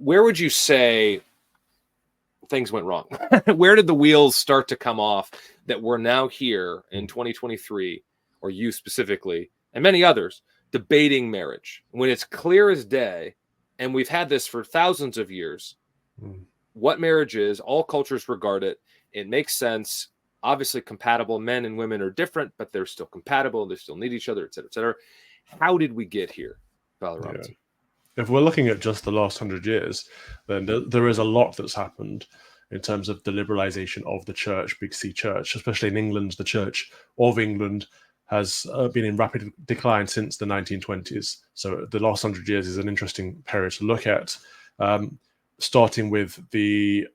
where would you say things went wrong? Where did the wheels start to come off that we're now here in 2023, or you specifically, and many others, debating marriage when it's clear as day, and we've had this for thousands of years, what marriage is, all cultures regard it, it makes sense, obviously compatible, men and women are different, but they're still compatible, they still need each other, et cetera, et cetera. How did we get here, Father Robinson? If we're looking at just the last 100 years, then there is a lot that's happened in terms of the liberalization of the church, Big C church, especially in England. The Church of England has been in rapid decline since the 1920s. So the last 100 years is an interesting period to look at, starting with the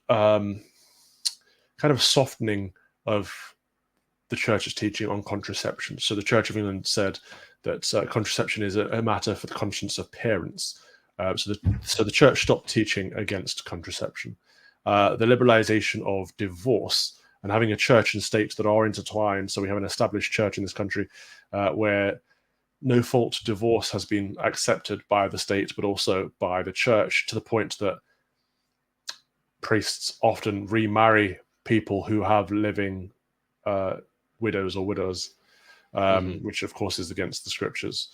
kind of softening of the church's teaching on contraception. So the Church of England said that contraception is a matter for the conscience of parents. So the church stopped teaching against contraception. The liberalization of divorce and having a church and state that are intertwined. So we have an established church in this country where no-fault divorce has been accepted by the state, but also by the church, to the point that priests often remarry people who have living widows or widows, which of course is against the scriptures.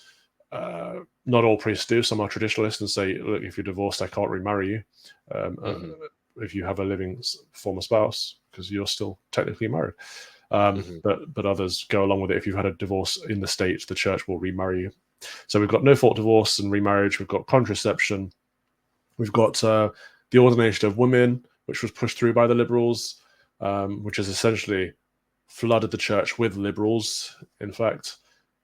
Not all priests do. Some are traditionalists and say, look, if you're divorced, I can't remarry you if you have a living former spouse, because you're still technically married. But others go along with it. If you've had a divorce in the state, the church will remarry you. So we've got no-fault divorce and remarriage. We've got contraception. We've got the ordination of women, which was pushed through by the liberals, which has essentially flooded the church with liberals, in fact,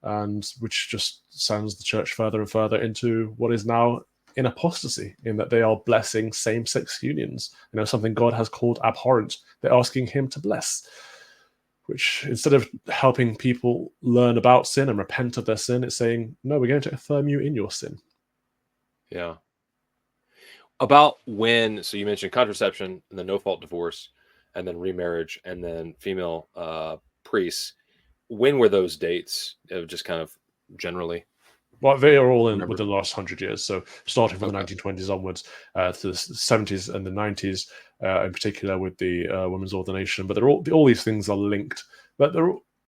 and which just sends the church further and further into what is now in apostasy, in that they are blessing same-sex unions, something God has called abhorrent. They're asking him to bless, which instead of helping people learn about sin and repent of their sin, it's saying, no, we're going to affirm you in your sin. Yeah. About when, so you mentioned contraception and then no-fault divorce, and then remarriage, and then female priests. When were those dates? Just kind of generally. Well, they are all in within the last 100 years. So starting from the 1920s onwards to the 70s and the 90s, in particular with the women's ordination. But all these things are linked. But